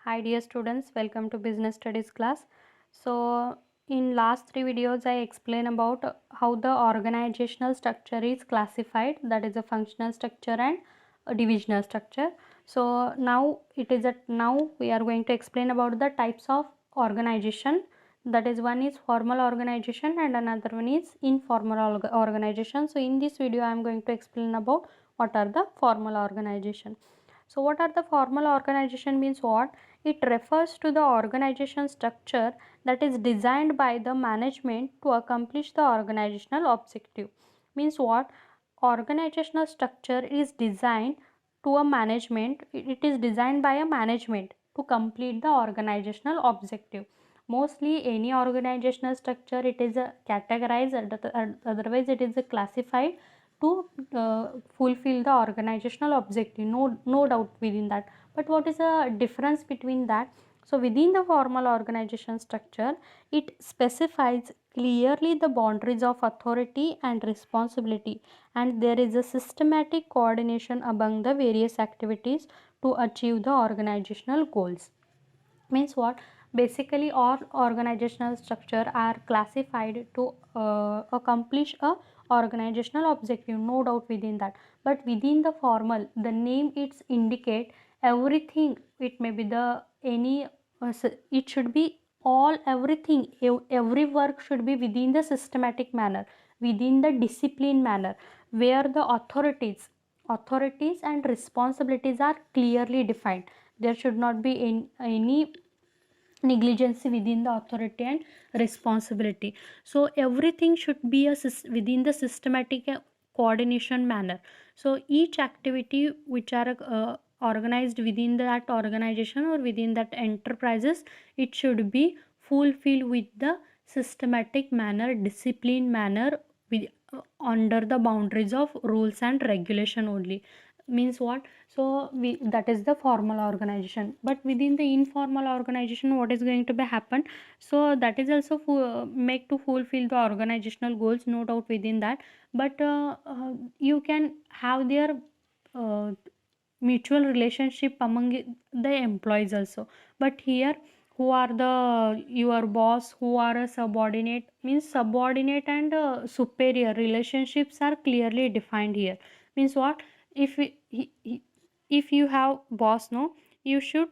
Hi dear students, welcome to business studies class. So in last three videos I explain about how the organizational structure is classified, that is a functional structure and a divisional structure. So now we are going to explain about the types of organization, that is one is formal organization and another one is informal organization. So in this video I am going to explain about what are the formal organization. So what are the formal organization means what? It refers to the organization structure that is designed by the management to accomplish the organizational objective. Means what? Organizational structure is designed to a management, it is designed by a management to complete the organizational objective. Mostly any organizational structure it is a categorized, otherwise it is a classified to fulfill the organizational objective, no doubt within that. But what is the difference between that? So within the formal organization structure, it specifies clearly the boundaries of authority and responsibility, and there is a systematic coordination among the various activities to achieve the organizational goals. Means what? Basically all organizational structure are classified to accomplish a organizational objective, no doubt within that. But within the formal, the name it's indicate everything, it may be the any it should be all everything, every work should be within the systematic manner, within the discipline manner, where the authorities and responsibilities are clearly defined. There should not be any negligence within the authority and responsibility. So everything should be within the systematic coordination manner. So each activity which are organized within that organization or within that enterprises, it should be fulfilled with the systematic manner, disciplined manner, with under the boundaries of rules and regulation only. Means what? So that is the formal organization. But within the informal organization, what is going to be happen? So that is also make to fulfill the organizational goals, no doubt within that. But you can have their uh, mutual relationship among the employees also. But here, who are the your boss, who are a subordinate, means subordinate and superior relationships are clearly defined here. Means what? If if you have boss, no, you should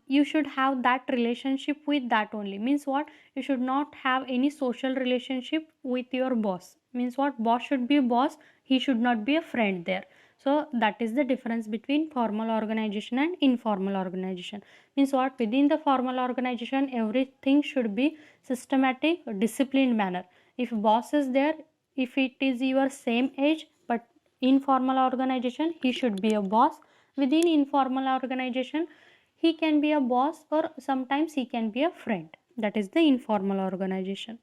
you should have that relationship with that only. Means what? You should not have any social relationship with your boss. Means what? Boss should be boss, he should not be a friend there. So that is the difference between formal organization and informal organization. Means what? Within the formal organization, everything should be systematic, disciplined manner. If boss is there, if it is your same age, but informal organization, he should be a boss. Within informal organization, he can be a boss or sometimes he can be a friend. That is the informal organization.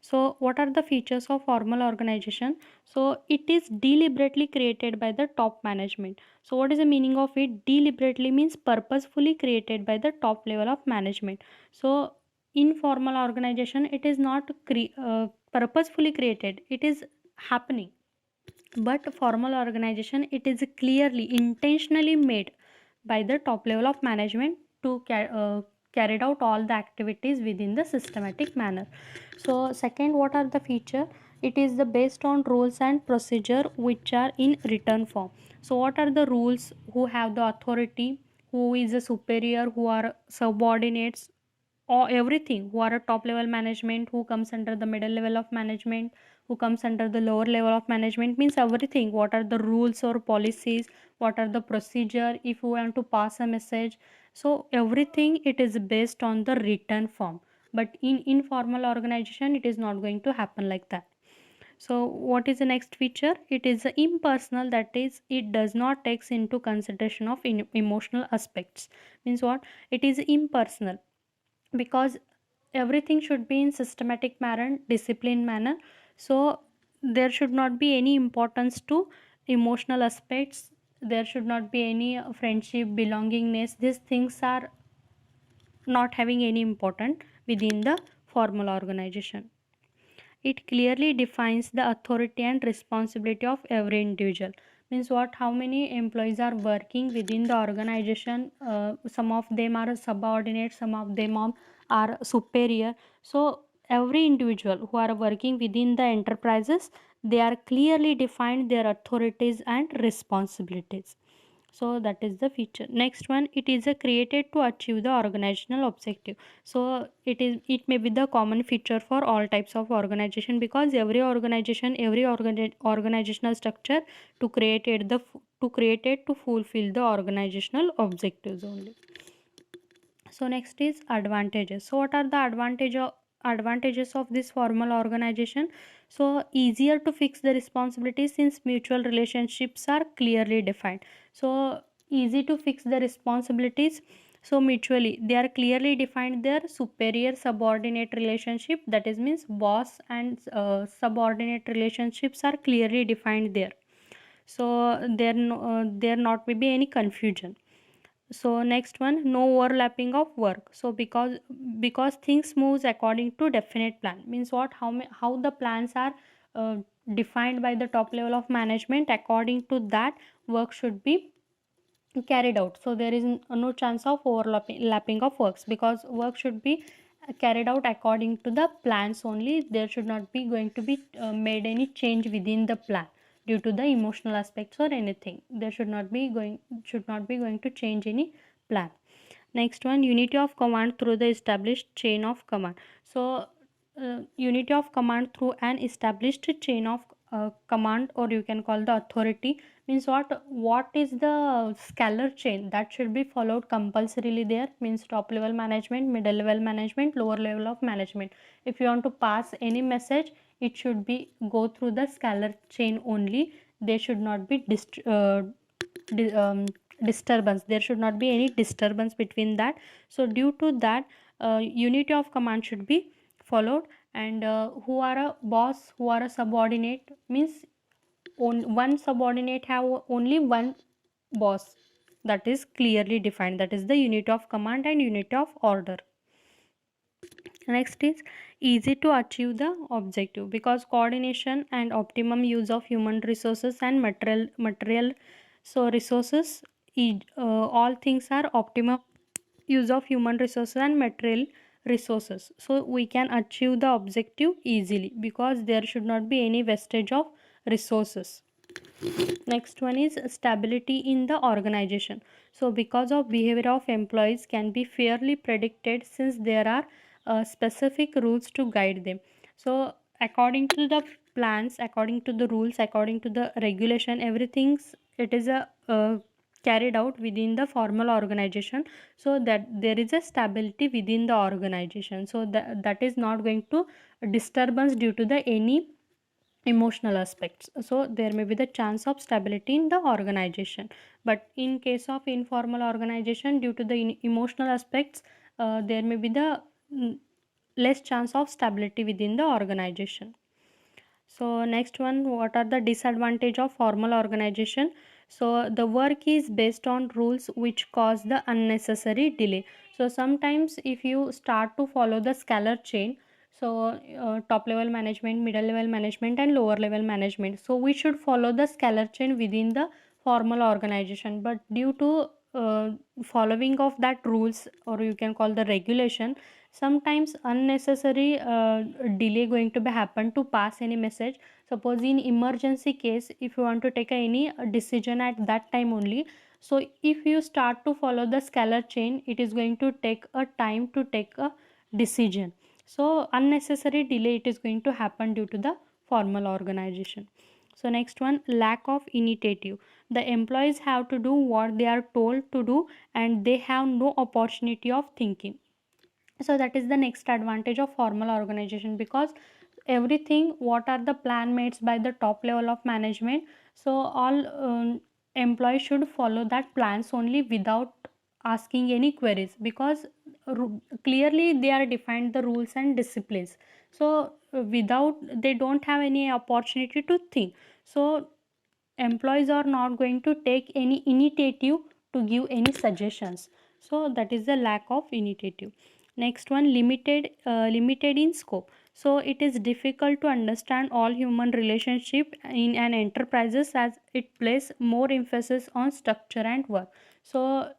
So what are the features of formal organization? So it is deliberately created by the top management. So what is the meaning of it? Deliberately means purposefully created by the top level of management. So informal organization, it is not purposefully created, it is happening. But formal organization, it is clearly intentionally made by the top level of management to carried out all the activities within the systematic manner. So second, what are the feature? It is the based on rules and procedure which are in written form. So what are the rules? Who have the authority, who is a superior, who are subordinates, or everything, who are a top level management, who comes under the middle level of management, who comes under the lower level of management, means everything. What are the rules or policies, what are the procedure if you want to pass a message? So everything, it is based on the written form. But in informal organization, it is not going to happen like that. So what is the next feature? It is impersonal, that is it does not takes into consideration of emotional aspects. Means what? It is impersonal because everything should be in systematic manner, disciplined manner. So there should not be any importance to emotional aspects, there should not be any friendship, belongingness, these things are not having any importance within the formal organization. It clearly defines the authority and responsibility of every individual. means what, how many employees are working within the organization. Some of them are subordinate, some of them are superior. So every individual who are working within the enterprises, they are clearly defined their authorities and responsibilities. So that is the feature. Next one, it is a created to achieve the organizational objective. So it may be the common feature for all types of organization, because every organization, every organizational structure to create it to fulfill the organizational objectives only. So next is advantages. So what are the advantages of this formal organization? So easier to fix the responsibilities since mutual relationships are clearly defined. So easy to fix the responsibilities, so mutually they are clearly defined. Their superior subordinate relationship, that is means boss and subordinate relationships are clearly defined there. So there not may be any confusion. So next one, no overlapping of work. So because things moves according to definite plan, means what, how the plans are uh, defined by the top level of management, according to that work should be carried out. So there is no chance of overlapping of works, because work should be carried out according to the plans only. There should not be going to be made any change within the plan due to the emotional aspects or anything. There should not be going to change any plan. Next one, unity of command through the established chain of command. So unity of command through an established chain of command, or you can call the authority, means what is the scalar chain that should be followed compulsorily there, means top level management, middle level management, lower level of management. If you want to pass any message, it should be go through the scalar chain only. There should not be disturbance. There should not be any disturbance between that. So due to that, unity of command should be followed. And who are a boss, who are a subordinate, means one subordinate have only one boss, that is clearly defined. That is the unit of command and unit of order. Next is easy to achieve the objective, because coordination and optimum use of human resources and material so resources, all things are optimum use of human resources and material resources, so we can achieve the objective easily, because there should not be any wastage of resources. Next one is stability in the organization. So because of behavior of employees can be fairly predicted, since there are specific rules to guide them. So according to the plans, according to the rules, according to the regulation, everything's it is a carried out within the formal organization, so that there is a stability within the organization, so that is not going to disturbance due to the any emotional aspects. So there may be the chance of stability in the organization. But in case of informal organization, due to the emotional aspects, there may be the less chance of stability within the organization. So next one, what are the disadvantage of formal organization? So the work is based on rules which cause the unnecessary delay. So sometimes if you start to follow the scalar chain, so top level management, middle level management and lower level management, so we should follow the scalar chain within the formal organization. But due to following of that rules, or you can call the regulation, sometimes unnecessary delay going to be happen to pass any message. Suppose in emergency case, if you want to take any decision at that time only, so if you start to follow the scalar chain, it is going to take a time to take a decision. So unnecessary delay it is going to happen due to the formal organization. So next one, lack of initiative. The employees have to do what they are told to do, and they have no opportunity of thinking. So that is the next advantage of formal organization, because everything what are the plan made by the top level of management, so all employees should follow that plans only without asking any queries, because clearly they are defined the rules and disciplines. So without, they don't have any opportunity to think. So employees are not going to take any initiative to give any suggestions. So that is the lack of initiative. Next one, limited in scope. So it is difficult to understand all human relationship in an enterprises, as it places more emphasis on structure and work. So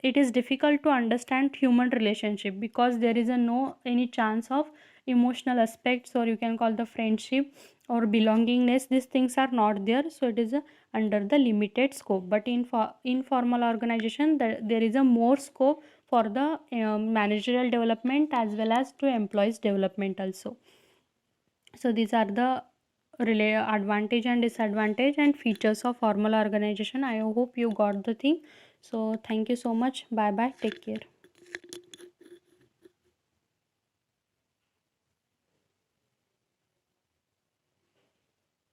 it is difficult to understand human relationship because there is a no any chance of emotional aspects, or you can call the friendship or belongingness. These things are not there, so it is under the limited scope. But in informal organization, there is a more scope for the managerial development as well as to employees development also. So these are the advantage and disadvantage and features of formal organization. I hope you got the thing. So thank you so much. Bye bye, take care.